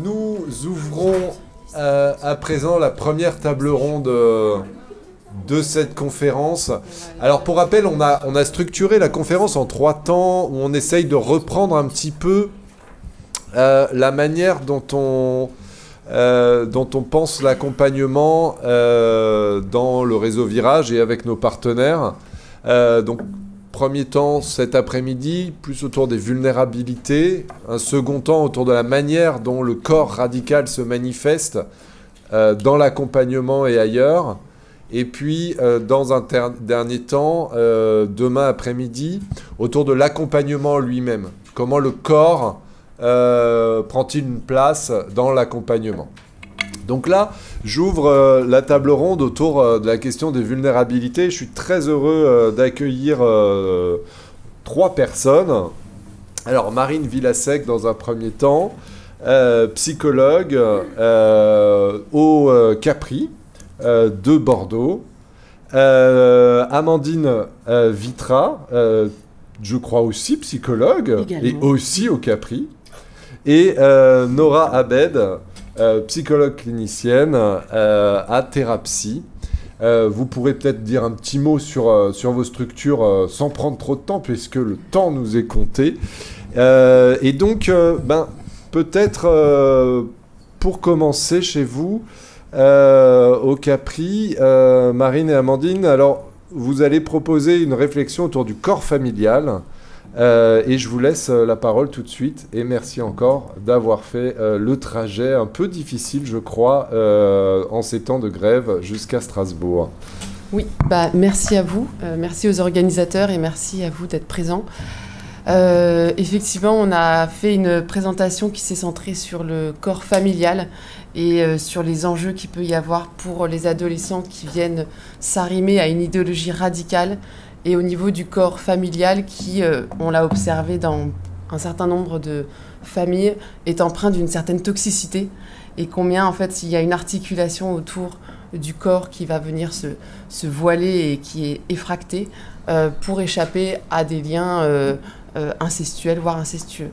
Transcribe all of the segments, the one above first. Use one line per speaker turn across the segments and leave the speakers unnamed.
Nous ouvrons à présent la première table ronde de cette conférence. Alors pour rappel, on a structuré la conférence en 3 temps où on essaye de reprendre un petit peu la manière dont on pense l'accompagnement dans le réseau Virage et avec nos partenaires. Donc premier temps cet après-midi, plus autour des vulnérabilités. Un second temps autour de la manière dont le corps radical se manifeste dans l'accompagnement et ailleurs. Et puis, dans un dernier temps, demain après-midi, autour de l'accompagnement lui-même. Comment le corps prend-il une place dans l'accompagnement? Donc là, j'ouvre la table ronde autour de la question des vulnérabilités. Je suis très heureux d'accueillir 3 personnes. Alors, Marine Villasec, dans un premier temps, psychologue au Capri de Bordeaux. Amandine Vitra, je crois aussi psychologue, également. Et aussi au Capri. Et Nora Abed, psychologue clinicienne à Thérapsy. Vous pourrez peut-être dire un petit mot sur vos structures sans prendre trop de temps, puisque le temps nous est compté. Et donc, peut-être pour commencer chez vous, au Capri, Marine et Amandine, alors vous allez proposer une réflexion autour du corps familial. Et je vous laisse la parole tout de suite. Et merci encore d'avoir fait le trajet un peu difficile, je crois, en ces temps de grève jusqu'à Strasbourg.
Oui, merci à vous, merci aux organisateurs et merci à vous d'être présents. Effectivement, on a fait une présentation qui s'est centrée sur le corps familial et sur les enjeux qu'il peut y avoir pour les adolescents qui viennent s'arrimer à une idéologie radicale. Et au niveau du corps familial qui, on l'a observé dans un certain nombre de familles, est empreint d'une certaine toxicité. Et combien, en fait, il y a une articulation autour du corps qui va venir se voiler et qui est effracté pour échapper à des liens incestuels, voire incestueux.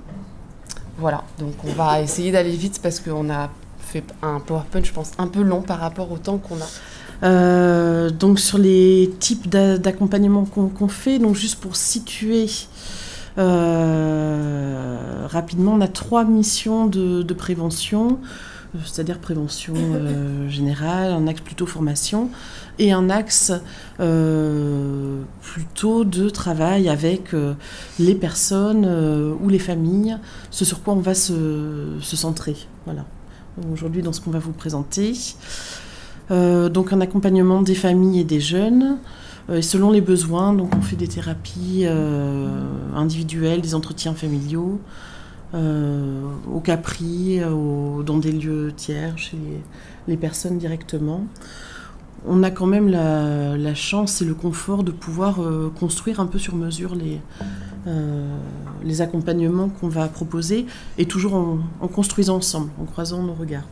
Voilà, donc on va essayer d'aller vite parce qu'on a fait un PowerPoint, je pense, un peu long par rapport au temps qu'on a.
Donc sur les types d'accompagnement qu'on fait, donc juste pour situer rapidement, on a 3 missions de prévention, c'est-à-dire prévention générale, un axe plutôt formation et un axe plutôt de travail avec les personnes ou les familles, ce sur quoi on va se centrer. Voilà. Aujourd'hui, dans ce qu'on va vous présenter. Donc un accompagnement des familles et des jeunes, et selon les besoins, donc on fait des thérapies individuelles, des entretiens familiaux, au Capri, dans des lieux tiers, chez les personnes directement. On a quand même la chance et le confort de pouvoir construire un peu sur mesure les accompagnements qu'on va proposer, et toujours en construisant ensemble, en croisant nos regards.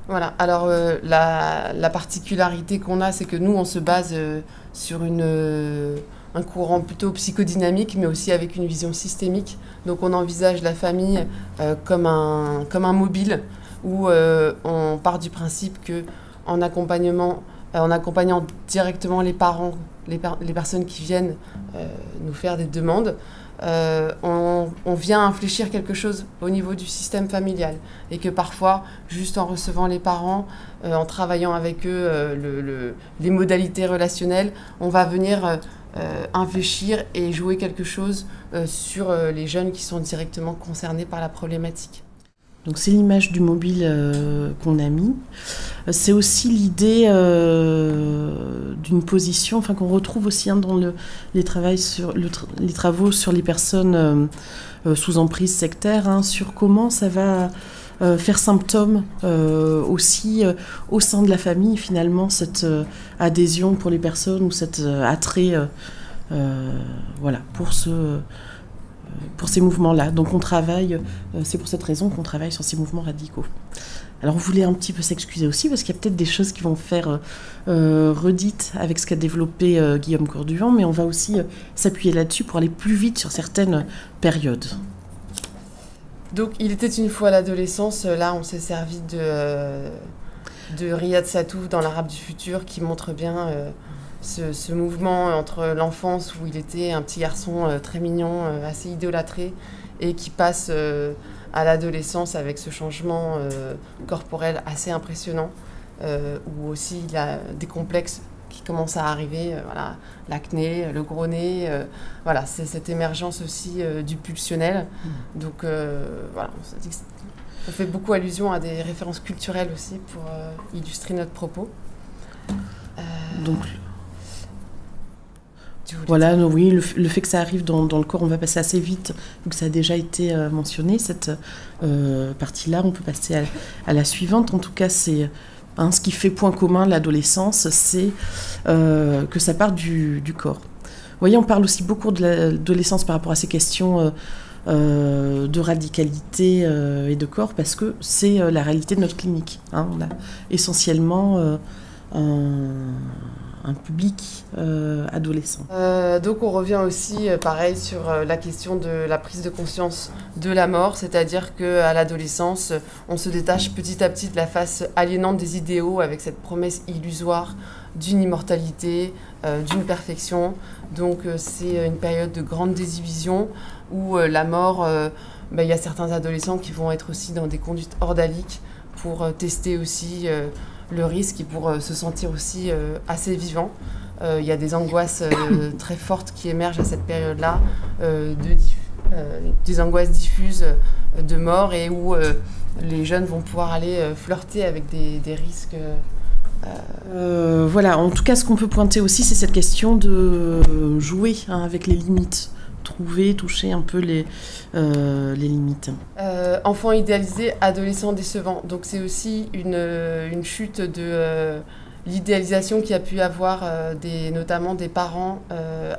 Voilà, alors la particularité qu'on a, c'est que nous, on se base sur un courant plutôt psychodynamique, mais aussi avec une vision systémique. Donc on envisage la famille comme un mobile, où on part du principe qu'en accompagnant directement les parents, les personnes qui viennent nous faire des demandes, on vient infléchir quelque chose au niveau du système familial, et que parfois, juste en recevant les parents, en travaillant avec eux les modalités relationnelles, on va venir infléchir et jouer quelque chose sur les jeunes qui sont directement concernés par la problématique.
Donc c'est l'image du mobile qu'on a mis. C'est aussi l'idée d'une position, enfin qu'on retrouve aussi dans les travaux sur les personnes sous emprise sectaire, sur comment ça va faire symptôme aussi au sein de la famille, finalement, cette adhésion pour les personnes ou cet attrait voilà, pour ces mouvements-là. Donc on travaille, c'est pour cette raison qu'on travaille sur ces mouvements radicaux. Alors on voulait un petit peu s'excuser aussi parce qu'il y a peut-être des choses qui vont faire redites avec ce qu'a développé Guillaume Courduvant, mais on va aussi s'appuyer là-dessus pour aller plus vite sur certaines périodes.
Donc, il était une fois l'adolescence. Là, on s'est servi de Riyad Sattouf dans l'Arabe du futur, qui montre bien ce mouvement entre l'enfance où il était un petit garçon très mignon, assez idolâtré, et qui passe à l'adolescence avec ce changement corporel assez impressionnant, où aussi il a des complexes qui commencent à arriver, voilà, l'acné, le gros nez, voilà, c'est cette émergence aussi du pulsionnel. Donc voilà, on fait beaucoup allusion à des références culturelles aussi pour illustrer notre propos.
Donc voilà, oui, le fait que ça arrive dans le corps, on va passer assez vite, donc ça a déjà été mentionné, cette partie-là. On peut passer à la suivante. En tout cas, c'est ce qui fait point commun l'adolescence, c'est que ça part du corps. Vous voyez, on parle aussi beaucoup de l'adolescence par rapport à ces questions de radicalité et de corps, parce que c'est la réalité de notre clinique. Hein. On a essentiellement un public adolescent.
Donc on revient aussi, pareil, sur la question de la prise de conscience de la mort, c'est-à-dire qu'à l'adolescence, on se détache petit à petit de la face aliénante des idéaux avec cette promesse illusoire d'une immortalité, d'une perfection. Donc c'est une période de grande désillusion où la mort, il y a certains adolescents qui vont être aussi dans des conduites ordaliques pour tester aussi le risque et pour se sentir aussi assez vivant. Il y a des angoisses très fortes qui émergent à cette période-là, des angoisses diffuses de mort, et où les jeunes vont pouvoir aller flirter avec des risques.
Voilà, en tout cas, ce qu'on peut pointer aussi, c'est cette question de jouer avec les limites. Trouver, toucher un peu les limites.
Enfant idéalisé, adolescent décevant. Donc c'est aussi une chute de l'idéalisation qu'il y a pu avoir notamment des parents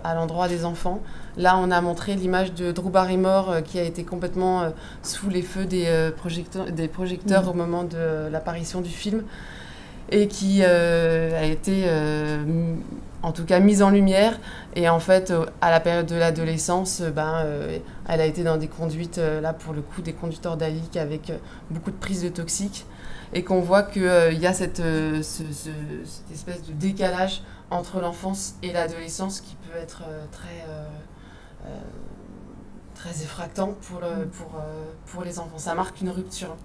à l'endroit des enfants. Là, on a montré l'image de Drew Barrymore qui a été complètement sous les feux des projecteurs au moment de l'apparition du film, et qui a été en tout cas mise en lumière. Et en fait, à la période de l'adolescence, elle a été dans des conduites, là pour le coup, des conduites ordaliques avec beaucoup de prise de toxiques, et qu'on voit qu'il y a cette espèce de décalage entre l'enfance et l'adolescence qui peut être très effractant pour les enfants. Ça marque une rupture.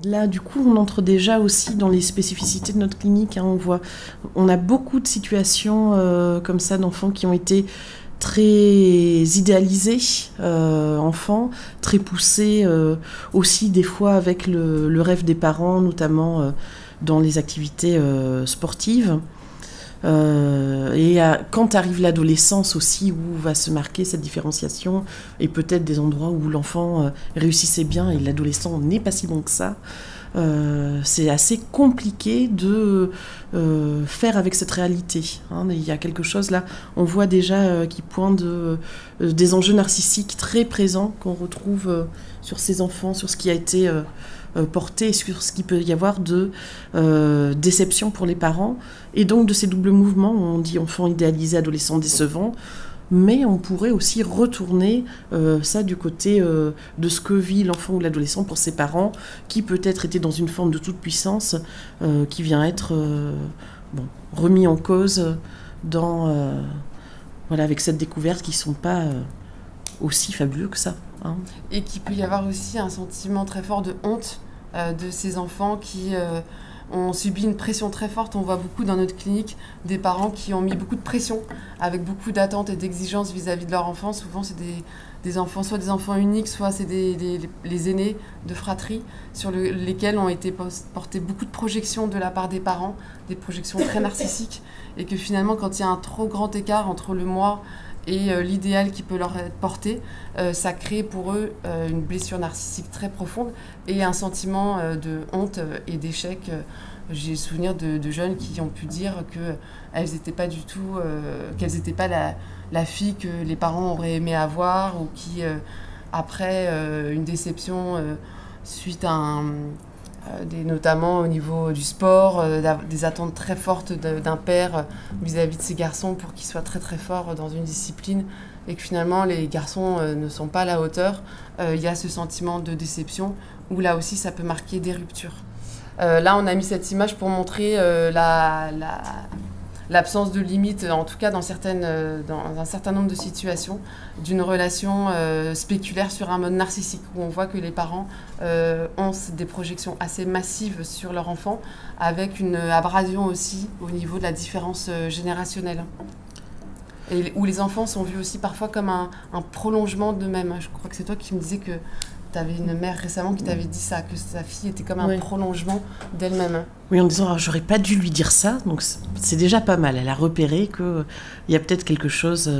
Là, du coup, on entre déjà aussi dans les spécificités de notre clinique. Hein. On a beaucoup de situations comme ça d'enfants qui ont été très idéalisés, enfants, très poussés, aussi des fois avec le rêve des parents, notamment dans les activités sportives. Quand arrive l'adolescence aussi, où va se marquer cette différenciation, et peut-être des endroits où l'enfant réussissait bien et l'adolescent n'est pas si bon que ça, c'est assez compliqué de faire avec cette réalité. Hein. Il y a quelque chose là, on voit déjà qui pointe des enjeux narcissiques très présents qu'on retrouve sur ces enfants, sur ce qui a été porté, sur ce qu'il peut y avoir de déception pour les parents, et donc de ces doubles mouvements. On dit enfant idéalisé, adolescent décevant, mais on pourrait aussi retourner ça du côté de ce que vit l'enfant ou l'adolescent pour ses parents, qui peut-être était dans une forme de toute-puissance, qui vient être remis en cause avec cette découverte, qui ne sont pas aussi fabuleux que ça. Hein.
Et qu'il peut y avoir aussi un sentiment très fort de honte de ces enfants qui ont subi une pression très forte. On voit beaucoup dans notre clinique des parents qui ont mis beaucoup de pression, avec beaucoup d'attentes et d'exigences vis-à-vis de leur enfant. Souvent, c'est des enfants, soit des enfants uniques, soit c'est les aînés de fratrie, sur lesquels ont été portées beaucoup de projections de la part des parents, des projections très narcissiques, et que finalement, quand il y a un trop grand écart entre le moi et l'idéal qui peut leur être porté, ça crée pour eux une blessure narcissique très profonde et un sentiment de honte et d'échec. J'ai souvenir de jeunes qui ont pu dire qu'elles n'étaient pas du tout, qu'elles n'étaient pas la fille que les parents auraient aimé avoir, ou qui, après une déception suite à notamment au niveau du sport, des attentes très fortes d'un père vis-à-vis de ses garçons pour qu'ils soient très très forts dans une discipline, et que finalement les garçons ne sont pas à la hauteur, il y a ce sentiment de déception où là aussi ça peut marquer des ruptures. Là on a mis cette image pour montrer l'absence de limite, en tout cas dans un certain nombre de situations, d'une relation spéculaire sur un mode narcissique, où on voit que les parents ont des projections assez massives sur leur enfant, avec une abrasion aussi au niveau de la différence générationnelle. Et où les enfants sont vus aussi parfois comme un prolongement d'eux-mêmes. Je crois que c'est toi qui me disais que tu avais une mère récemment qui t'avait dit ça, que sa fille était comme un prolongement d'elle-même.
Oui, en disant, j'aurais pas dû lui dire ça, donc c'est déjà pas mal. Elle a repéré qu'il y a peut-être quelque chose,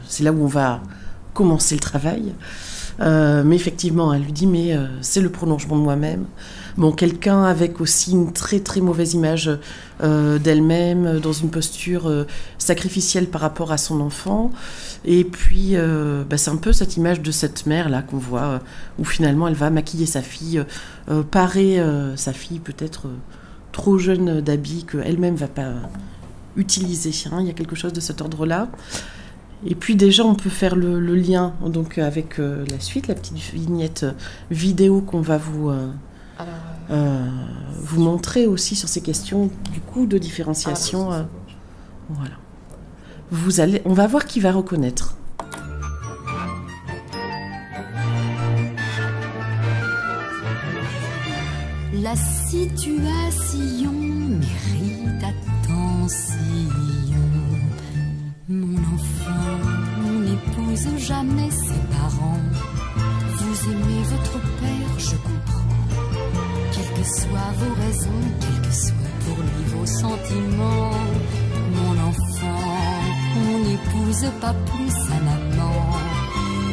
c'est là où on va commencer le travail. Mais effectivement, elle lui dit, mais c'est le prolongement de moi-même. Bon, quelqu'un avec aussi une très très mauvaise image d'elle-même, dans une posture sacrificielle par rapport à son enfant. Et puis, c'est un peu cette image de cette mère-là qu'on voit, où finalement elle va maquiller sa fille, parer sa fille peut-être trop jeune d'habits qu'elle-même ne va pas utiliser. Hein. Il y a quelque chose de cet ordre-là. Et puis déjà, on peut faire le lien donc, avec la suite, la petite vignette vidéo qu'on va vous montrer aussi sur ces questions du coup de différenciation. Voilà. On va voir qui va reconnaître.
La situation mérite attention. Mon enfant n'épouse jamais ses parents. Vous aimez votre père, je comprends. Quelles que soient vos raisons, quels que soient pour lui vos sentiments. Mon enfant, on n'épouse pas plus un amant.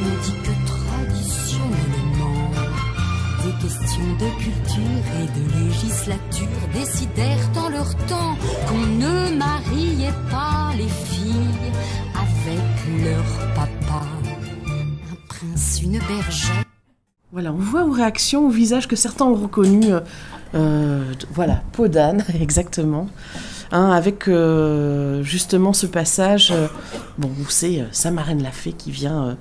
On dit que traditionnellement, des questions de culture et de législature décidèrent en leur temps qu'on ne mariait pas les filles avec leur papa. Un prince, une bergère.
Voilà, on voit aux réactions, au visage que certains ont reconnu, voilà, peau d'âne, exactement, hein, avec justement ce passage, où c'est sa marraine la fée qui vient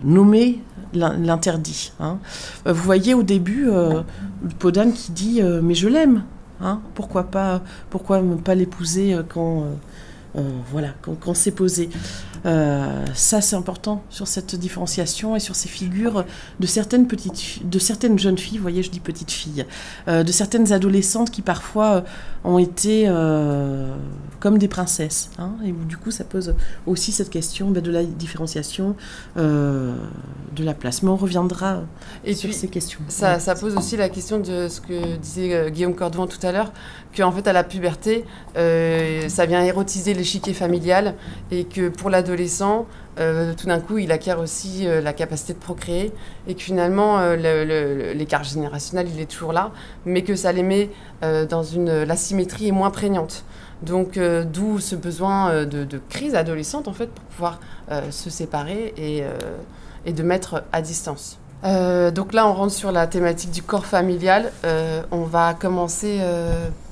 nommer l'interdit. Hein. Vous voyez au début, peau d'âne qui dit mais je l'aime, hein, pourquoi ne pas l'épouser quand c'est posé. Ça c'est important sur cette différenciation et sur ces figures de certaines jeunes filles, vous voyez je dis petites filles, de certaines adolescentes qui parfois ont été comme des princesses, hein, et où, du coup ça pose aussi cette question de la différenciation de la place. Mais on reviendra sur ces questions.
Ça pose aussi la question de ce que disait Guillaume Cordouan tout à l'heure, qu'en fait à la puberté, ça vient érotiser l'échiquier familial et que pour l'adolescent, tout d'un coup, il acquiert aussi la capacité de procréer et que finalement, l'écart générationnel, il est toujours là, mais que ça les met dans l'asymétrie est moins prégnante. Donc, d'où ce besoin de crise adolescente, en fait, pour pouvoir se séparer et de mettre à distance. Donc là, on rentre sur la thématique du corps familial. On va commencer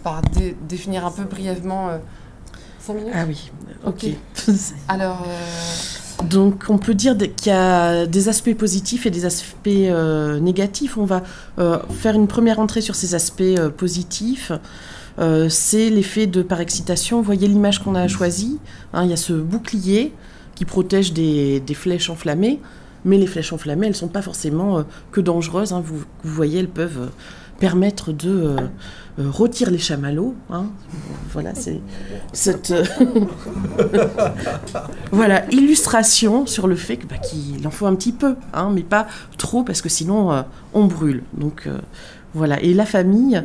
par définir un peu brièvement... 5 minutes ?
Ah oui, ok.
Alors...
Donc, on peut dire qu'il y a des aspects positifs et des aspects négatifs. On va faire une première entrée sur ces aspects positifs. C'est l'effet de par excitation. Vous voyez l'image qu'on a choisie, hein, il y a ce bouclier qui protège des flèches enflammées. Mais les flèches enflammées, elles ne sont pas forcément que dangereuses. Hein. Vous voyez, elles peuvent permettre de retirer les chamallows. Hein. Voilà, c'est cette voilà, illustration sur le fait qu'il en faut un petit peu, hein, mais pas trop, parce que sinon on brûle. Donc voilà, et la famille,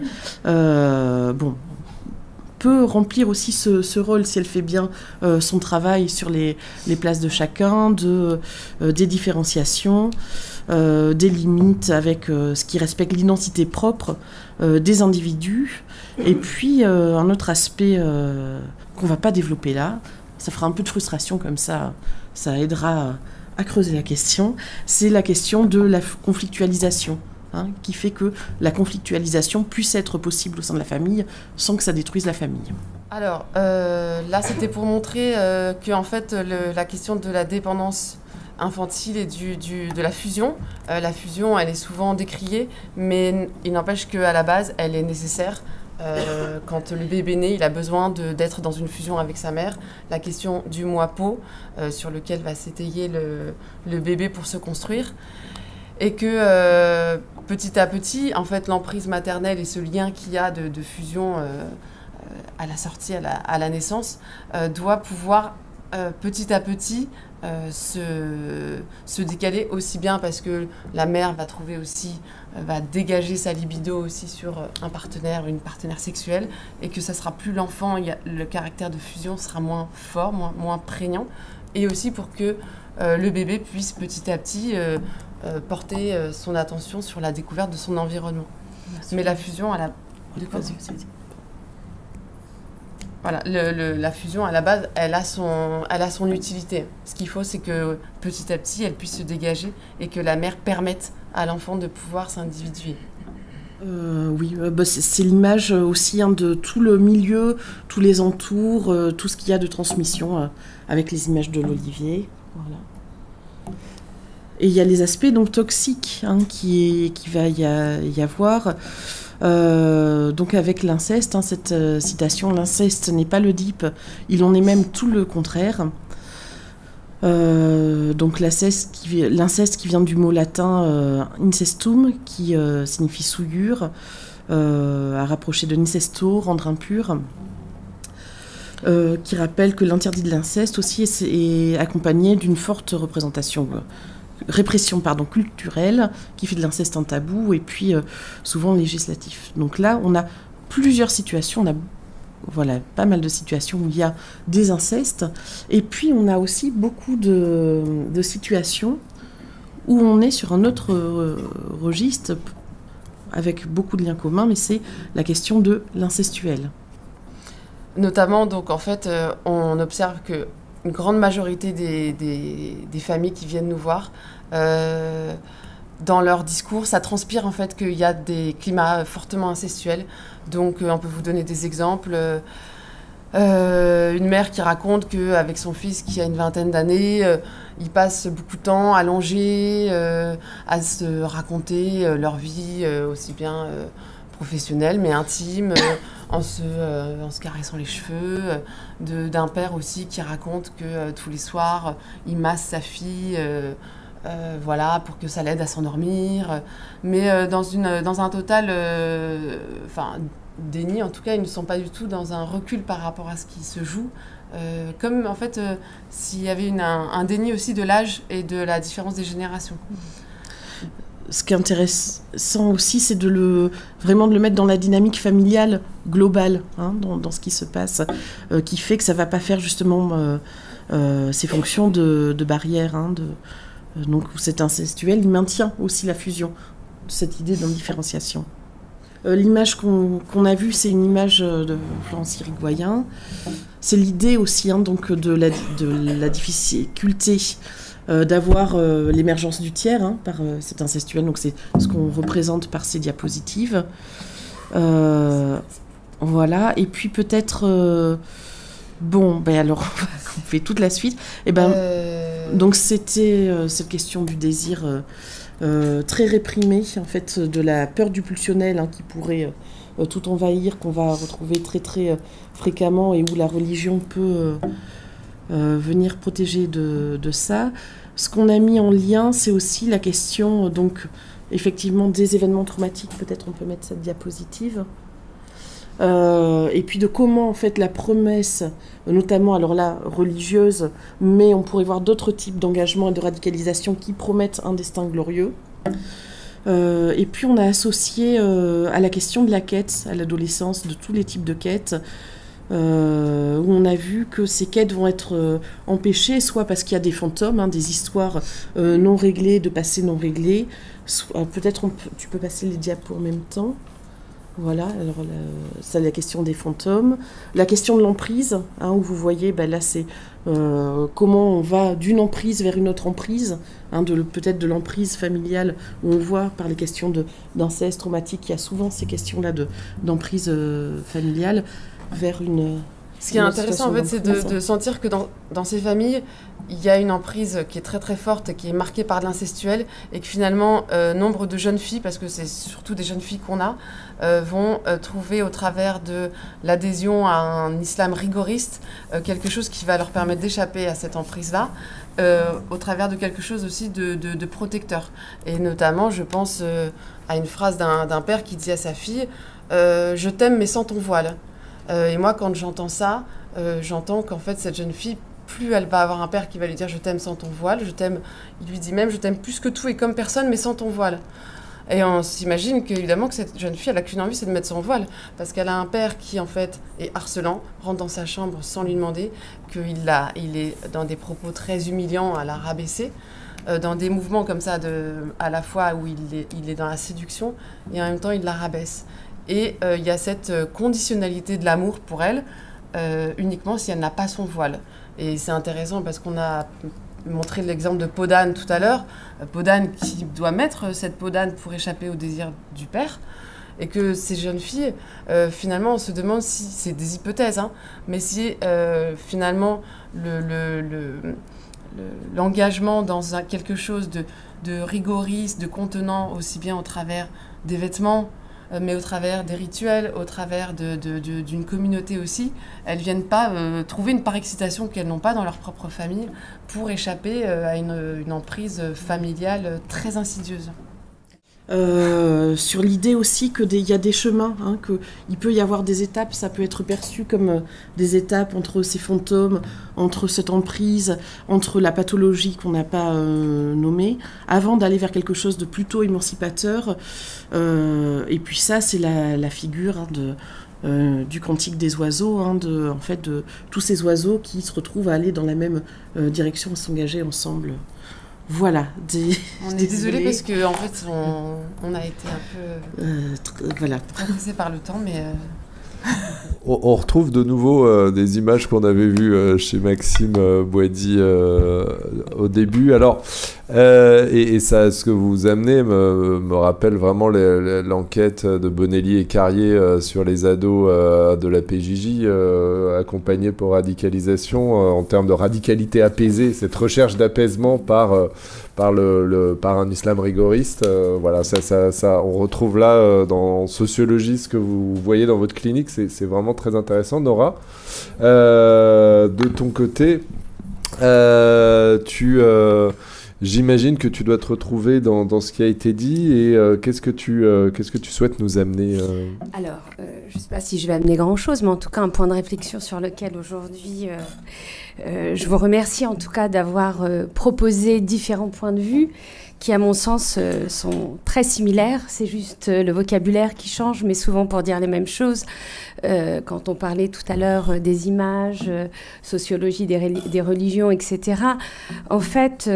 peut remplir aussi ce rôle si elle fait bien son travail sur les places de chacun, des différenciations, des limites avec ce qui respecte l'identité propre des individus. Et puis un autre aspect qu'on ne va pas développer là, ça fera un peu de frustration comme ça aidera à creuser la question, c'est la question de la conflictualisation. hein, qui fait que la conflictualisation puisse être possible au sein de la famille sans que ça détruise la famille.
Alors, là, c'était pour montrer que en fait, la question de la dépendance infantile et de la fusion, elle est souvent décriée, mais il n'empêche qu'à la base, elle est nécessaire. Quand le bébé naît, il a besoin d'être dans une fusion avec sa mère. La question du moi-peau, sur lequel va s'étayer le bébé pour se construire. Et que petit à petit, en fait, l'emprise maternelle et ce lien qu'il y a de fusion à la sortie, à la naissance, doit pouvoir petit à petit se décaler, aussi bien parce que la mère va trouver aussi, va dégager sa libido aussi sur un partenaire, une partenaire sexuelle, et que ça sera plus l'enfant, le caractère de fusion sera moins fort, moins prégnant, et aussi pour que le bébé puisse petit à petit porter son attention sur la découverte de son environnement. Mais la fusion, voilà, la fusion, à la base, elle a son utilité. Ce qu'il faut, c'est que petit à petit, elle puisse se dégager et que la mère permette à l'enfant de pouvoir s'individuer.
Oui, c'est l'image aussi de tout le milieu, tous les entours, tout ce qu'il y a de transmission avec les images de l'Olivier. Voilà. Et il y a les aspects donc toxiques qui va y avoir. Donc avec l'inceste, cette citation, l'inceste n'est pas l'Oedipe, il en est même tout le contraire. Donc l'inceste qui vient du mot latin incestum, qui signifie souillure, à rapprocher de nicesto, rendre impur, qui rappelle que l'interdit de l'inceste aussi est accompagné d'une forte répression culturelle qui fait de l'inceste un tabou et puis souvent législatif. Donc là, on a plusieurs situations, on a pas mal de situations où il y a des incestes et puis on a aussi beaucoup de situations où on est sur un autre registre avec beaucoup de liens communs, mais c'est la question de l'incestuel.
Notamment, donc en fait, on observe que une grande majorité des familles qui viennent nous voir, dans leur discours, ça transpire en fait qu'il y a des climats fortement incestuels. Donc on peut vous donner des exemples. Une mère qui raconte qu'avec son fils qui a une vingtaine d'années, ils passent beaucoup de temps allongés, à se raconter leur vie, aussi bien professionnelle mais intime, en se caressant les cheveux, d'un père aussi qui raconte que tous les soirs il masse sa fille voilà, pour que ça l'aide à s'endormir, mais dans un total déni. En tout cas, ils ne sont pas du tout dans un recul par rapport à ce qui se joue, comme en fait s'il y avait un déni aussi de l'âge et de la différence des générations.
Ce qui est intéressant aussi, c'est vraiment de le mettre dans la dynamique familiale globale, dans ce qui se passe, qui fait que ça ne va pas faire justement ces fonctions de barrière. Donc cet incestuel, il maintient aussi la fusion, cette idée d'indifférenciation. L'image qu'on a vue, c'est une image de Florence Irigoyen. C'est l'idée aussi donc de la difficulté d'avoir l'émergence du tiers par cet incestuel. Donc c'est ce qu'on représente par ces diapositives. Voilà. Et puis peut-être... alors on fait toute la suite. Donc c'était cette question du désir très réprimé, en fait, de la peur du pulsionnel qui pourrait tout envahir, qu'on va retrouver très très fréquemment et où la religion peut venir protéger de ça. Ce qu'on a mis en lien, c'est aussi la question, donc, effectivement, des événements traumatiques. Peut-être on peut mettre cette diapositive. Et puis de comment, en fait, la promesse, notamment, alors là, religieuse, mais on pourrait voir d'autres types d'engagement et de radicalisation qui promettent un destin glorieux. Et puis on a associé à la question de la quête, à l'adolescence, de tous les types de quêtes, où on a vu que ces quêtes vont être empêchées, soit parce qu'il y a des fantômes, des histoires non réglées, de passé non réglé. Peut-être tu peux passer les diapos en même temps. Voilà, alors c'est la question des fantômes. La question de l'emprise, hein, où vous voyez, ben là c'est comment on va d'une emprise vers une autre emprise, hein, peut-être de l'emprise familiale, où on voit par les questions d'inceste traumatique, il y a souvent ces questions-là d'emprise familiale, vers une...
Ce qui est intéressant, en fait, c'est de sentir que dans ces familles, il y a une emprise qui est très très forte, qui est marquée par de l'incestuel, et que finalement, nombre de jeunes filles, parce que c'est surtout des jeunes filles qu'on a, vont trouver au travers de l'adhésion à un islam rigoriste quelque chose qui va leur permettre d'échapper à cette emprise-là, au travers de quelque chose aussi de protecteur. Et notamment, je pense à une phrase d'un père qui dit à sa fille « Je t'aime mais sans ton voile ». Et moi, quand j'entends ça, j'entends qu'en fait, cette jeune fille, plus elle va avoir un père qui va lui dire « je t'aime sans ton voile », il lui dit même « je t'aime plus que tout et comme personne, mais sans ton voile ». Et on s'imagine qu'évidemment que cette jeune fille, elle n'a qu'une envie, c'est de mettre son voile. Parce qu'elle a un père qui, en fait, est harcelant, rentre dans sa chambre sans lui demander, il est dans des propos très humiliants à la rabaisser, dans des mouvements comme ça, à la fois où il est dans la séduction, et en même temps, il la rabaisse. Et il y a cette conditionnalité de l'amour pour elle, uniquement si elle n'a pas son voile. Et c'est intéressant parce qu'on a montré l'exemple de Podane tout à l'heure. Podane qui doit mettre cette peau d'âne pour échapper au désir du père. Et que ces jeunes filles, finalement, on se demande si, c'est des hypothèses, hein, mais si finalement l'engagement dans quelque chose de rigoriste, de contenant, aussi bien au travers des vêtements, mais au travers des rituels, au travers d'une communauté aussi, elles ne viennent pas trouver une parexcitation qu'elles n'ont pas dans leur propre famille pour échapper à une emprise familiale très insidieuse.
Sur l'idée aussi qu'il y a des chemins, hein, qu'il peut y avoir des étapes, ça peut être perçu comme des étapes entre ces fantômes, entre cette emprise, entre la pathologie qu'on n'a pas nommée, avant d'aller vers quelque chose de plutôt émancipateur. Et puis ça, c'est la figure du cantique des oiseaux, hein, de tous ces oiseaux qui se retrouvent à aller dans la même direction, à s'engager ensemble. Voilà.
On est désolé parce qu'en fait, on a été un peu pressé par le temps, mais...
On retrouve de nouveau des images qu'on avait vues chez Maxime Boisdy au début. Alors, et ça, ce que vous amenez me rappelle vraiment l'enquête de Bonelli et Carrier sur les ados de la PJJ, accompagnés pour radicalisation, en termes de radicalité apaisée, cette recherche d'apaisement par un islam rigoriste. Voilà, ça, on retrouve là dans Sociologie ce que vous voyez dans votre clinique. C'est vraiment très intéressant. Nora, de ton côté, j'imagine que tu dois te retrouver dans ce qui a été dit, et qu'est-ce que tu souhaites nous amener
Alors, je ne sais pas si je vais amener grand-chose, mais en tout cas un point de réflexion sur lequel aujourd'hui je vous remercie en tout cas d'avoir proposé différents points de vue qui, à mon sens, sont très similaires. C'est juste le vocabulaire qui change, mais souvent pour dire les mêmes choses. Quand on parlait tout à l'heure des images, sociologie des religions, etc., en fait,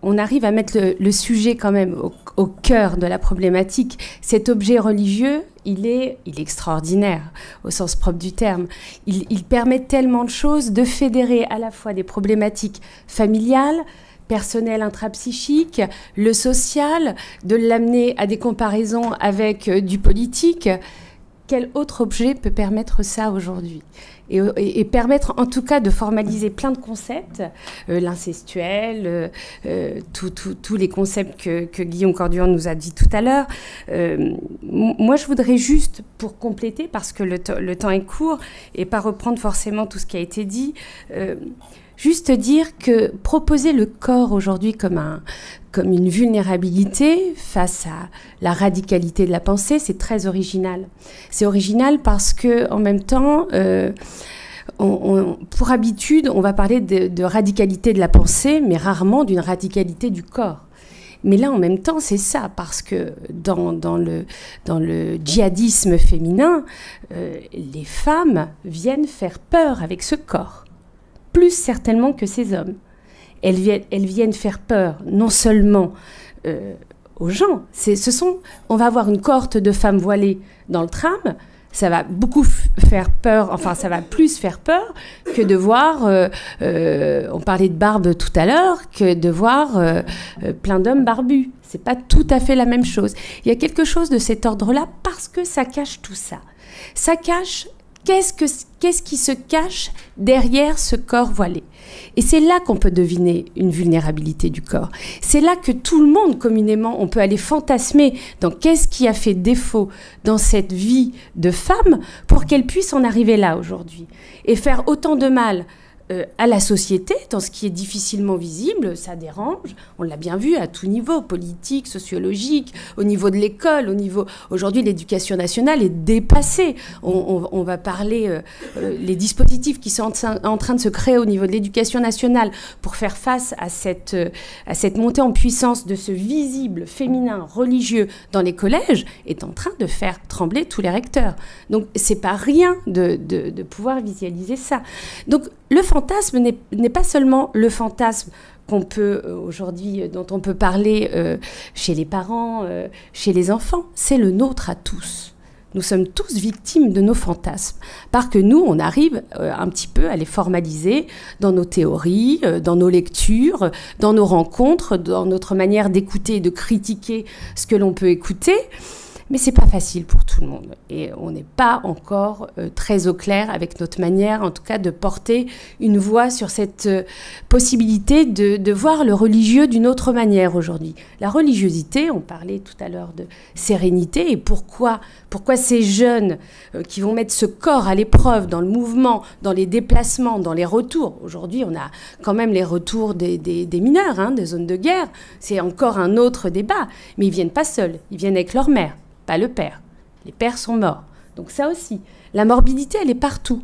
on arrive à mettre le sujet quand même au cœur de la problématique. Cet objet religieux, il est extraordinaire au sens propre du terme. Il permet tellement de choses, de fédérer à la fois des problématiques familiales, personnel intrapsychique, le social, de l'amener à des comparaisons avec du politique. Quel autre objet peut permettre ça aujourd'hui ? Et permettre en tout cas de formaliser plein de concepts, l'incestuel, tous les concepts que Guillaume Corduan nous a dit tout à l'heure. Moi, je voudrais juste, pour compléter, parce que le temps est court, et pas reprendre forcément tout ce qui a été dit, juste dire que proposer le corps aujourd'hui comme une vulnérabilité face à la radicalité de la pensée, c'est très original. C'est original parce que, en même temps, pour habitude, on va parler de radicalité de la pensée, mais rarement d'une radicalité du corps. Mais là, en même temps, c'est ça, parce que dans le djihadisme féminin, les femmes viennent faire peur avec ce corps. Plus certainement que ces hommes. Elles viennent faire peur non seulement aux gens. On va avoir une cohorte de femmes voilées dans le tram. Ça va beaucoup faire peur, enfin ça va plus faire peur que de voir, on parlait de barbe tout à l'heure, que de voir plein d'hommes barbus. C'est pas tout à fait la même chose. Il y a quelque chose de cet ordre-là parce que ça cache tout ça. Ça cache, qu'est-ce qui se cache derrière ce corps voilé? Et c'est là qu'on peut deviner une vulnérabilité du corps. C'est là que tout le monde, communément, on peut aller fantasmer dans qu'est-ce qui a fait défaut dans cette vie de femme pour qu'elle puisse en arriver là aujourd'hui. Et faire autant de mal à la société, dans ce qui est difficilement visible, ça dérange. On l'a bien vu à tout niveau, politique, sociologique, au niveau de l'école, Aujourd'hui, l'éducation nationale est dépassée. On va parler les dispositifs qui sont en train de se créer au niveau de l'éducation nationale pour faire face à cette montée en puissance de ce visible féminin religieux dans les collèges est en train de faire trembler tous les recteurs. Donc, c'est pas rien de pouvoir visualiser ça. Donc, le fantasme n'est pas seulement le fantasme qu'on peut aujourd'hui, dont on peut parler chez les parents, chez les enfants, c'est le nôtre à tous. Nous sommes tous victimes de nos fantasmes, parce que nous, on arrive un petit peu à les formaliser dans nos théories, dans nos lectures, dans nos rencontres, dans notre manière d'écouter et de critiquer ce que l'on peut écouter. Mais c'est pas facile pour tout le monde. Et on n'est pas encore très au clair avec notre manière, en tout cas, de porter une voix sur cette possibilité de voir le religieux d'une autre manière aujourd'hui. La religiosité, on parlait tout à l'heure de sérénité, et pourquoi ces jeunes qui vont mettre ce corps à l'épreuve dans le mouvement, dans les déplacements, dans les retours. Aujourd'hui, on a quand même les retours des mineurs, hein, des zones de guerre. C'est encore un autre débat. Mais ils viennent pas seuls, ils viennent avec leur mère. Pas le père. Les pères sont morts. Donc ça aussi, la morbidité, elle est partout.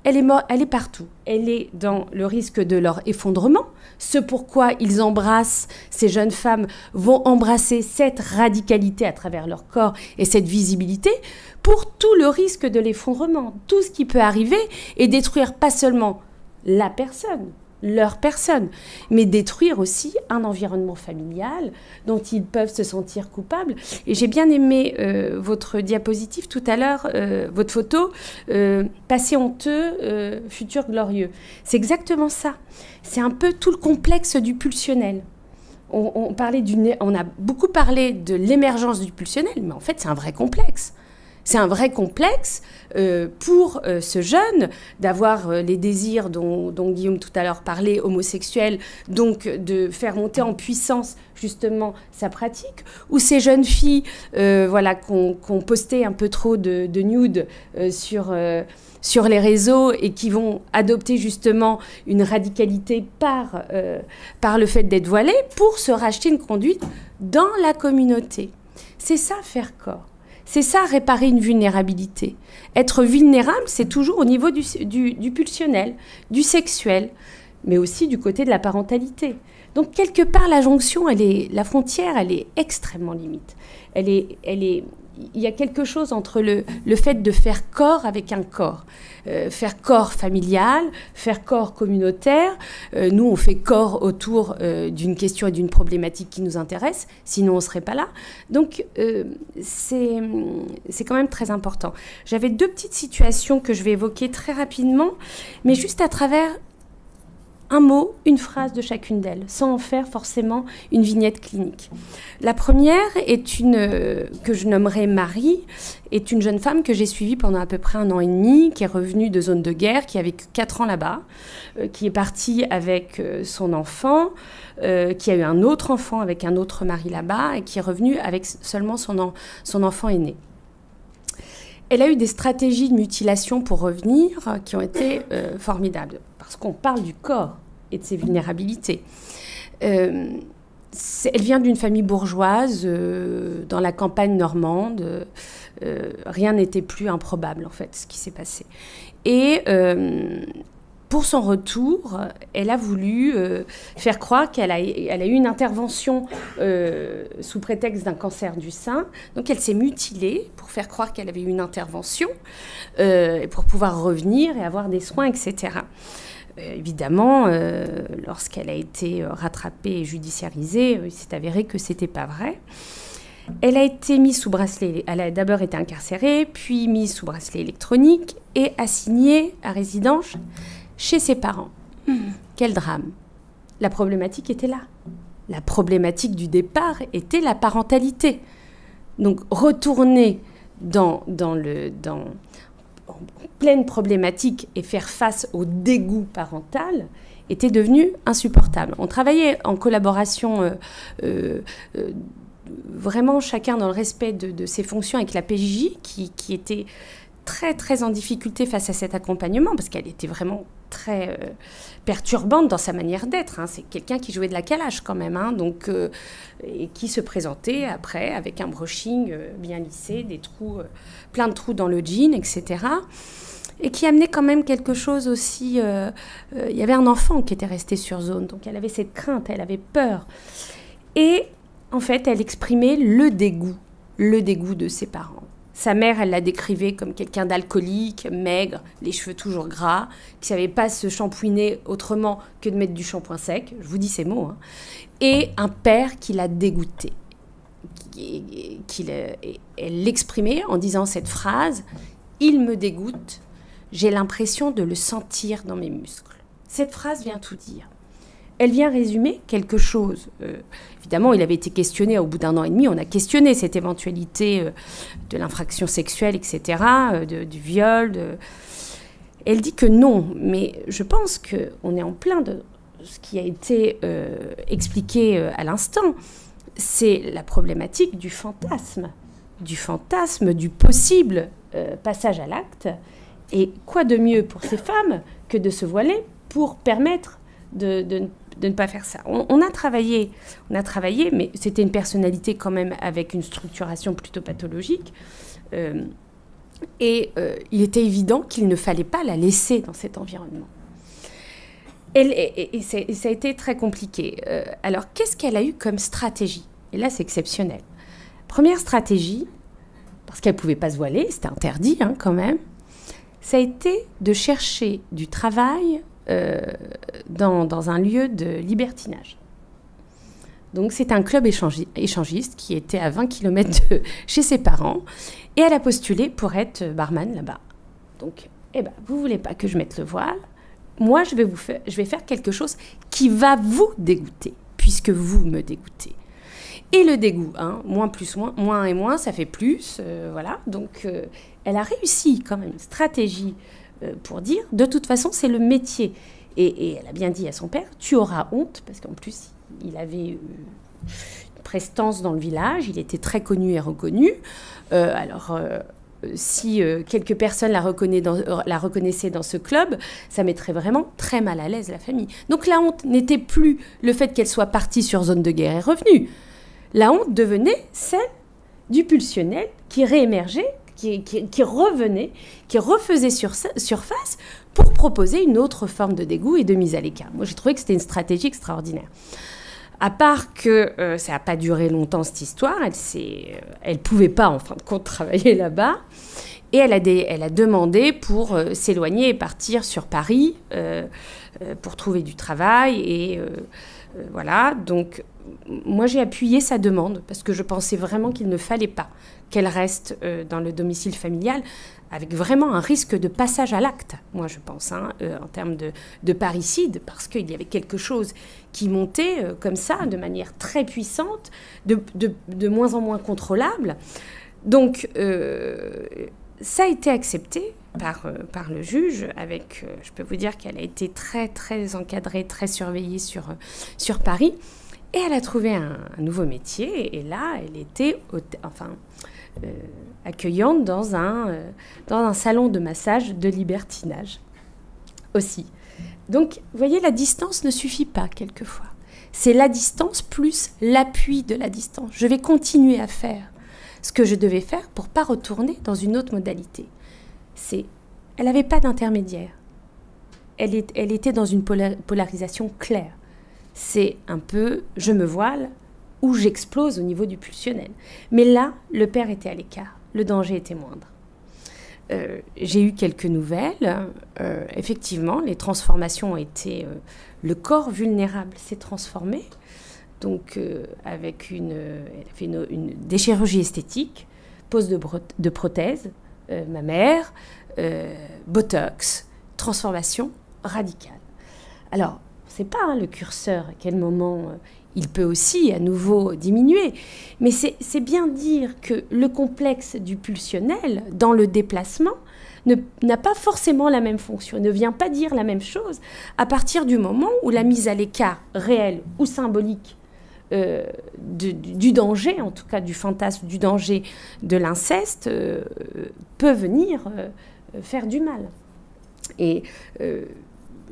Elle est partout. Elle est dans le risque de leur effondrement. Ce pourquoi ils embrassent, ces jeunes femmes vont embrasser cette radicalité à travers leur corps et cette visibilité pour tout le risque de l'effondrement. Tout ce qui peut arriver et détruire pas seulement la personne, leur personne, mais détruire aussi un environnement familial dont ils peuvent se sentir coupables. Et j'ai bien aimé votre diapositive tout à l'heure, votre photo, passé honteux, futur glorieux. C'est exactement ça. C'est un peu tout le complexe du pulsionnel. On a beaucoup parlé de l'émergence du pulsionnel, mais en fait, c'est un vrai complexe. C'est un vrai complexe pour ce jeune d'avoir les désirs dont Guillaume tout à l'heure parlait, homosexuels, donc de faire monter en puissance justement sa pratique, ou ces jeunes filles qu'on postait un peu trop de nudes sur les réseaux et qui vont adopter justement une radicalité par le fait d'être voilées pour se racheter une conduite dans la communauté. C'est ça, faire corps. C'est ça, réparer une vulnérabilité. Être vulnérable, c'est toujours au niveau du pulsionnel, du sexuel, mais aussi du côté de la parentalité. Donc, quelque part, la jonction, la frontière, elle est extrêmement limite. Il y a quelque chose entre le fait de faire corps avec un corps. Faire corps familial, faire corps communautaire. Nous, on fait corps autour d'une question et d'une problématique qui nous intéresse, sinon on ne serait pas là. Donc, c'est quand même très important. J'avais 2 petites situations que je vais évoquer très rapidement, mais juste à travers un mot, une phrase de chacune d'elles, sans en faire forcément une vignette clinique. La première est que je nommerai Marie, est une jeune femme que j'ai suivie pendant à peu près 1 an et demi, qui est revenue de zone de guerre, qui a vécu 4 ans là-bas, qui est partie avec son enfant, qui a eu un autre enfant avec un autre mari là-bas, et qui est revenue avec seulement son enfant aîné. Elle a eu des stratégies de mutilation pour revenir qui ont été formidables, parce qu'on parle du corps et de ses vulnérabilités. Elle vient d'une famille bourgeoise dans la campagne normande. Rien n'était plus improbable, en fait, ce qui s'est passé. Et pour son retour, elle a voulu faire croire qu'elle a eu une intervention sous prétexte d'un cancer du sein. Donc elle s'est mutilée pour faire croire qu'elle avait eu une intervention pour pouvoir revenir et avoir des soins, etc. évidemment, lorsqu'elle a été rattrapée et judiciarisée, il s'est avéré que ce n'était pas vrai. Elle a été mise sous bracelet, elle a d'abord été incarcérée, puis mise sous bracelet électronique et assignée à résidence chez ses parents. Quel drame! La problématique était là. La problématique du départ était la parentalité. Donc retourner en pleine problématique et faire face au dégoût parental était devenu insupportable. On travaillait en collaboration vraiment chacun dans le respect de ses fonctions avec la PJJ qui était très très en difficulté face à cet accompagnement parce qu'elle était vraiment très perturbante dans sa manière d'être. Hein. C'est quelqu'un qui jouait de la calage quand même, hein, donc, et qui se présentait après avec un brushing bien lissé, des trous, plein de trous dans le jean, etc. Et qui amenait quand même quelque chose aussi... il y avait un enfant qui était resté sur zone, donc elle avait cette crainte, elle avait peur. Et en fait, elle exprimait le dégoût de ses parents. Sa mère, elle la décrivait comme quelqu'un d'alcoolique, maigre, les cheveux toujours gras, qui ne savait pas se shampouiner autrement que de mettre du shampoing sec. Je vous dis ces mots. Hein. Et un père qui l'a dégoûtée. Elle l'exprimait en disant cette phrase « Il me dégoûte, j'ai l'impression de le sentir dans mes muscles ». Cette phrase vient tout dire. Elle vient résumer quelque chose. Évidemment, il avait été questionné au bout d'1 an et demi. On a questionné cette éventualité de l'infraction sexuelle, etc., du viol. Elle dit que non, mais je pense qu'on est en plein de ce qui a été expliqué à l'instant. C'est la problématique du fantasme du possible passage à l'acte. Et quoi de mieux pour ces femmes que de se voiler pour permettre de ne pas faire ça. On a travaillé, mais c'était une personnalité quand même avec une structuration plutôt pathologique. Il était évident qu'il ne fallait pas la laisser dans cet environnement. Et ça a été très compliqué. Alors, qu'est-ce qu'elle a eu comme stratégie? Et là, c'est exceptionnel. Première stratégie, parce qu'elle ne pouvait pas se voiler, c'était interdit hein, quand même, ça a été de chercher du travail dans un lieu de libertinage. Donc, c'est un club échangiste qui était à 20 km de chez ses parents. Et elle a postulé pour être barman là-bas. Donc, vous ne voulez pas que je mette le voile. Moi, je vais faire quelque chose qui va vous dégoûter, puisque vous me dégoûtez. Et le dégoût, hein, moins et moins, ça fait plus. Voilà. Donc, elle a réussi quand même une stratégie pour dire, de toute façon, c'est le métier. Et elle a bien dit à son père, tu auras honte, parce qu'en plus, il avait une prestance dans le village, il était très connu et reconnu. Si quelques personnes la reconnaissaient dans ce club, ça mettrait vraiment très mal à l'aise la famille. Donc la honte n'était plus le fait qu'elle soit partie sur zone de guerre et revenue. La honte devenait celle du pulsionnel qui réémergeait, qui revenait, qui refaisait surface pour proposer une autre forme de dégoût et de mise à l'écart. Moi, j'ai trouvé que c'était une stratégie extraordinaire. À part que ça n'a pas duré longtemps, cette histoire, elle ne pouvait pas, en fin de compte, travailler là-bas. Et elle a demandé pour s'éloigner et partir sur Paris pour trouver du travail. Et voilà, donc moi, j'ai appuyé sa demande parce que je pensais vraiment qu'il ne fallait pas qu'elle reste dans le domicile familial avec vraiment un risque de passage à l'acte, moi je pense, hein, en termes de parricide, parce qu'il y avait quelque chose qui montait comme ça, de manière très puissante, de moins en moins contrôlable. Donc, ça a été accepté par le juge, avec, je peux vous dire qu'elle a été très, très encadrée, très surveillée sur Paris, et elle a trouvé un nouveau métier, et là, elle était, accueillante dans un salon de massage de libertinage aussi. Donc, vous voyez, la distance ne suffit pas quelquefois. C'est la distance plus l'appui de la distance. Je vais continuer à faire ce que je devais faire pour ne pas retourner dans une autre modalité. Elle n'avait pas d'intermédiaire. Elle était dans une polarisation claire. C'est un peu « je me voile » ou « j'explose au niveau du pulsionnel ». Mais là, le père était à l'écart. Le danger était moindre. j'ai eu quelques nouvelles. Effectivement, les transformations ont été... le corps vulnérable s'est transformé. Donc, avec elle a fait des chirurgies esthétiques, pose de prothèse, mammaire, botox, transformation radicale. Alors, on ne sait pas le curseur, à quel moment il peut aussi à nouveau diminuer, mais c'est bien dire que le complexe du pulsionnel, dans le déplacement, n'a pas forcément la même fonction, ne vient pas dire la même chose à partir du moment où la mise à l'écart réelle ou symbolique du danger, en tout cas du fantasme du danger de l'inceste, peut venir faire du mal. Et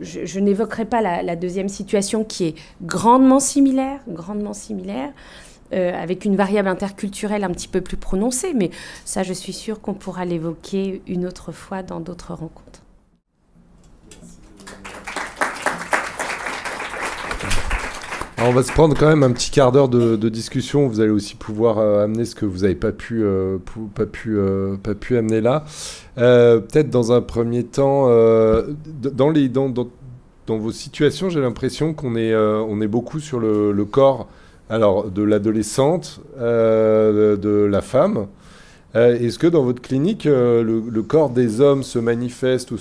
je n'évoquerai pas la deuxième situation qui est grandement similaire, avec une variable interculturelle un petit peu plus prononcée, mais ça, je suis sûre qu'on pourra l'évoquer une autre fois dans d'autres rencontres.
Alors on va se prendre quand même un petit quart d'heure de discussion. Vous allez aussi pouvoir amener ce que vous n'avez pas pu amener là. Peut-être dans un premier temps, dans vos situations, j'ai l'impression qu'on est beaucoup sur le corps, alors de l'adolescente, de la femme. Est-ce que dans votre clinique, le corps des hommes se manifeste ou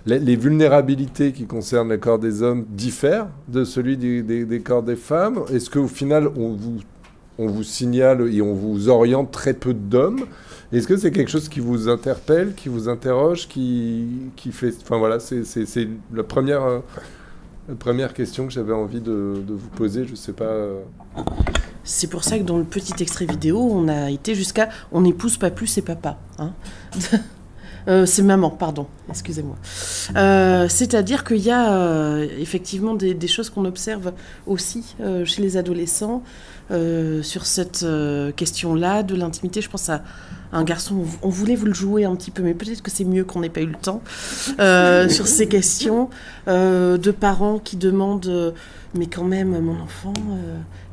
les vulnérabilités qui concernent le corps des hommes diffèrent de celui des corps des femmes? Est-ce qu'au final, on vous signale et on vous oriente très peu d'hommes? Est-ce que c'est quelque chose qui vous interpelle, qui vous interroge, qui fait... Enfin voilà, c'est la première question que j'avais envie de vous poser, je ne sais pas...
C'est pour ça que dans le petit extrait vidéo, on a été jusqu'à « on n'épouse pas plus ses papas hein ». C'est maman, pardon, excusez-moi. C'est-à-dire qu'il y a effectivement des choses qu'on observe aussi chez les adolescents sur cette question-là de l'intimité. Je pense à un garçon, on voulait vous le jouer un petit peu, mais peut-être que c'est mieux qu'on n'ait pas eu le temps, sur ces questions de parents qui demandent mais quand même, mon enfant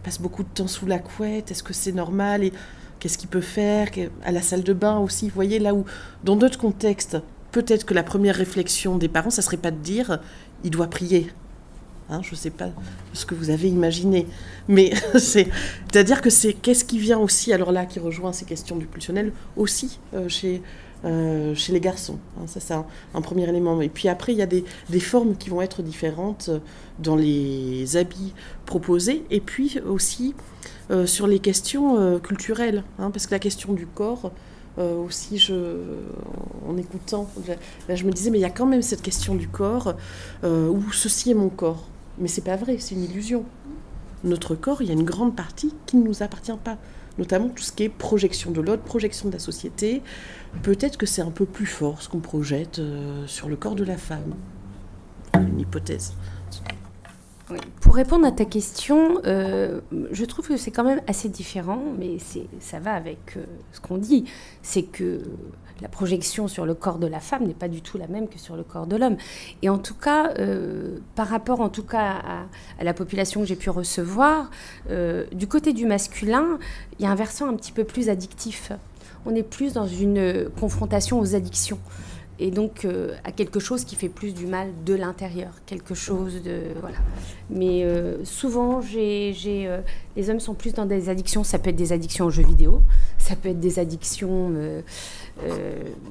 passe beaucoup de temps sous la couette, est-ce que c'est normal ? Et qu'est-ce qu'il peut faire ? À la salle de bain aussi, vous voyez, là où, dans d'autres contextes, peut-être que la première réflexion des parents, ça serait pas de dire « il doit prier ». Hein, je ne sais pas ce que vous avez imaginé, mais c'est-à-dire que c'est qu'est-ce qui vient aussi, alors là, qui rejoint ces questions du pulsionnel, aussi chez les garçons. Hein, ça, c'est un premier élément. Et puis après, il y a des formes qui vont être différentes dans les habits proposés, et puis aussi sur les questions culturelles, hein, parce que la question du corps, aussi, en écoutant, là, je me disais, mais il y a quand même cette question du corps, où ceci est mon corps. Mais c'est pas vrai, c'est une illusion. Notre corps, il y a une grande partie qui ne nous appartient pas, notamment tout ce qui est projection de l'autre, projection de la société. Peut-être que c'est un peu plus fort ce qu'on projette sur le corps de la femme. Une hypothèse.
Oui. Pour répondre à ta question, je trouve que c'est quand même assez différent, mais ça va avec ce qu'on dit. C'est que la projection sur le corps de la femme n'est pas du tout la même que sur le corps de l'homme. Et en tout cas, par rapport en tout cas à la population que j'ai pu recevoir, du côté du masculin, il y a un versant un petit peu plus addictif. On est plus dans une confrontation aux addictions. Et donc à quelque chose qui fait plus du mal de l'intérieur, quelque chose de... Voilà. Mais souvent, les hommes sont plus dans des addictions. Ça peut être des addictions aux jeux vidéo, ça peut être des addictions...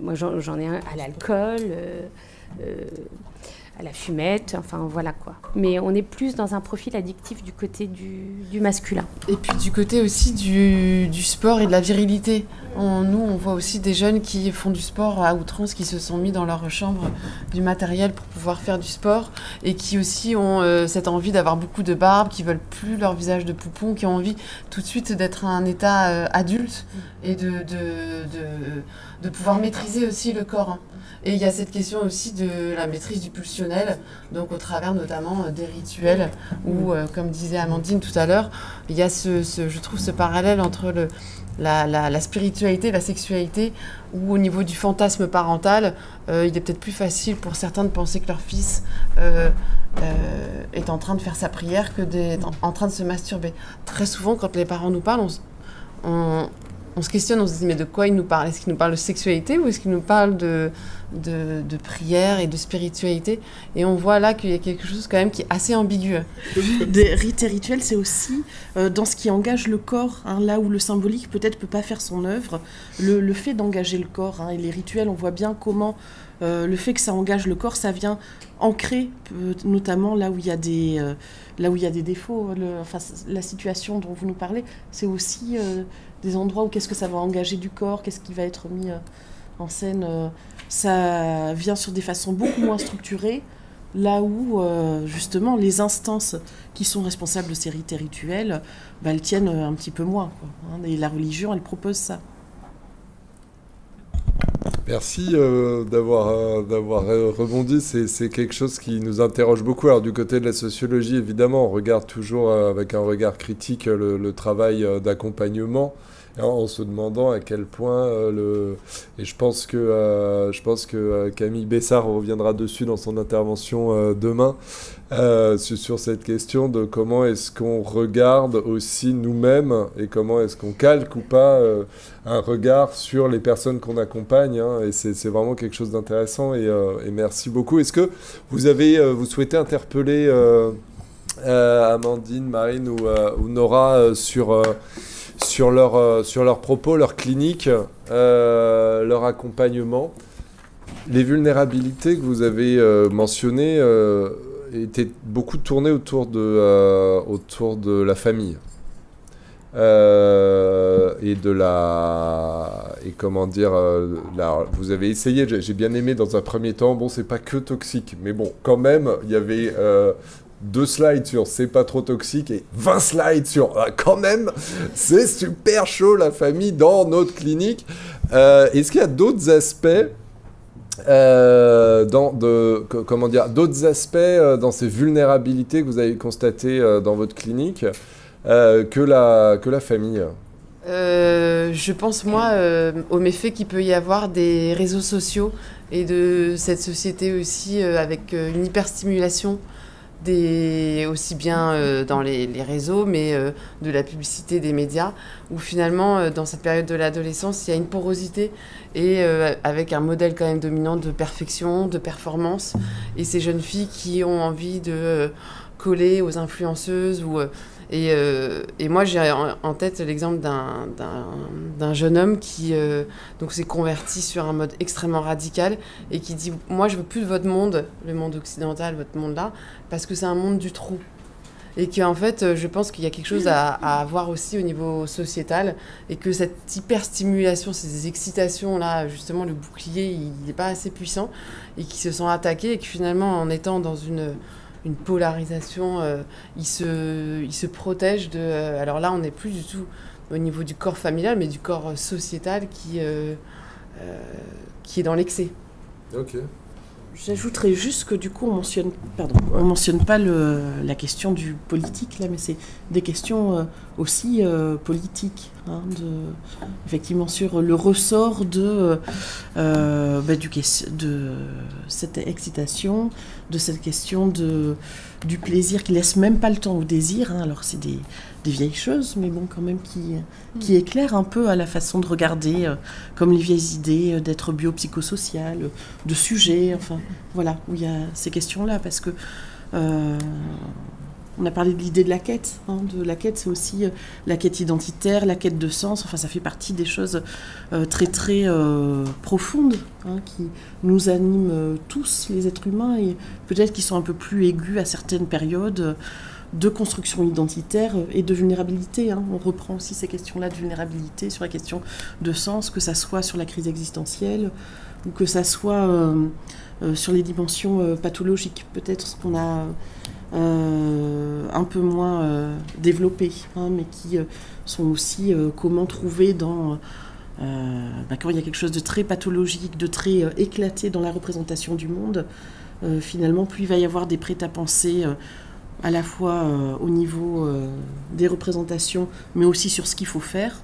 moi, j'en ai un à l'alcool, à la fumette, enfin voilà quoi. Mais on est plus dans un profil addictif du côté du masculin.
Et puis du côté aussi du sport et de la virilité. Nous, on voit aussi des jeunes qui font du sport à outrance, qui se sont mis dans leur chambre du matériel pour pouvoir faire du sport et qui aussi ont cette envie d'avoir beaucoup de barbe, qui veulent plus leur visage de poupon, qui ont envie tout de suite d'être à un état adulte et de pouvoir maîtriser aussi le corps. Et il y a cette question aussi de la maîtrise du pulsionnel, donc au travers notamment des rituels, où, comme disait Amandine tout à l'heure, il y a je trouve ce parallèle entre la spiritualité, la sexualité, où au niveau du fantasme parental, il est peut-être plus facile pour certains de penser que leur fils est en train de faire sa prière que d'être en train de se masturber. Très souvent, quand les parents nous parlent, on se questionne, on se dit mais de quoi il nous parle? Est-ce qu'il nous parle de sexualité ou est-ce qu'il nous parle de prière et de spiritualité? Et on voit là qu'il y a quelque chose quand même qui est assez ambigu.
Des rites et rituels, c'est aussi dans ce qui engage le corps, hein, là où le symbolique peut-être peut pas faire son œuvre, le fait d'engager le corps, hein, et les rituels, on voit bien comment le fait que ça engage le corps, ça vient ancrer, notamment là où il y a des défauts. La situation dont vous nous parlez, c'est aussi des endroits où qu'est-ce que ça va engager du corps, qu'est-ce qui va être mis en scène. Ça vient sur des façons beaucoup moins structurées, là où justement les instances qui sont responsables de ces rites et rituels, elles tiennent un petit peu moins, quoi, hein, et la religion, elle propose ça.
Merci d'avoir rebondi, c'est quelque chose qui nous interroge beaucoup. Alors du côté de la sociologie, évidemment, on regarde toujours avec un regard critique le travail d'accompagnement, en se demandant à quel point et je pense que Camille Bessard reviendra dessus dans son intervention demain, sur cette question de comment est-ce qu'on regarde aussi nous-mêmes et comment est-ce qu'on calque ou pas un regard sur les personnes qu'on accompagne, hein, et c'est vraiment quelque chose d'intéressant, et merci beaucoup. Est-ce que vous souhaitez interpeller Amandine, Marine ou Nora sur leurs propos, leur clinique, leur accompagnement? Les vulnérabilités que vous avez mentionnées étaient beaucoup tournées autour de la famille. Vous avez essayé, j'ai bien aimé dans un premier temps, bon, c'est pas que toxique, mais bon, quand même, il y avait 2 slides sur c'est pas trop toxique et 20 slides sur quand même, c'est super chaud la famille dans notre clinique. Est-ce qu'il y a d'autres aspects d'autres aspects dans ces vulnérabilités que vous avez constatées dans votre clinique que la famille?
Je pense, moi, au méfait qu'il peut y avoir des réseaux sociaux et de cette société aussi avec une hyperstimulation, aussi bien dans les réseaux, mais de la publicité, des médias, où finalement, dans cette période de l'adolescence, il y a une porosité et avec un modèle quand même dominant de perfection, de performance, et ces jeunes filles qui ont envie de coller aux influenceuses et moi, j'ai en tête l'exemple d'un jeune homme qui donc s'est converti sur un mode extrêmement radical et qui dit « Moi, je veux plus de votre monde, le monde occidental, votre monde-là, parce que c'est un monde du trou. » Et qu'en fait, je pense qu'il y a quelque chose à avoir aussi au niveau sociétal et que cette hyperstimulation, ces excitations-là, justement, le bouclier, il n'est pas assez puissant et qui se sont attaqués et que finalement, en étant dans une polarisation, il se protège de... alors là, on n'est plus du tout au niveau du corps familial, mais du corps sociétal qui est dans l'excès.
Ok.
J'ajouterais juste que du coup, on mentionne pas la question du politique, là, mais c'est des questions aussi politiques, hein, effectivement, sur le ressort de cette excitation, de cette question du plaisir qui laisse même pas le temps au désir, hein. Alors c'est des vieilles choses, mais bon, quand même, qui éclairent un peu à la façon de regarder, comme les vieilles idées d'être biopsychosocial, de sujets, enfin, voilà, où il y a ces questions-là, parce que on a parlé de l'idée de la quête, hein, c'est aussi la quête identitaire, la quête de sens, enfin, ça fait partie des choses très, très profondes, hein, qui nous animent tous, les êtres humains, et peut-être qui sont un peu plus aigus à certaines périodes, de construction identitaire et de vulnérabilité, hein. On reprend aussi ces questions-là de vulnérabilité sur la question de sens, que ça soit sur la crise existentielle ou que ça soit sur les dimensions pathologiques, peut-être ce qu'on a un peu moins développées, hein, mais qui sont aussi comment trouver dans... quand il y a quelque chose de très pathologique, de très éclaté dans la représentation du monde, finalement, plus il va y avoir des prêts-à-penser à la fois au niveau des représentations, mais aussi sur ce qu'il faut faire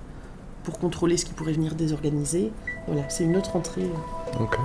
pour contrôler ce qui pourrait venir désorganiser. Voilà, c'est une autre entrée.
Okay.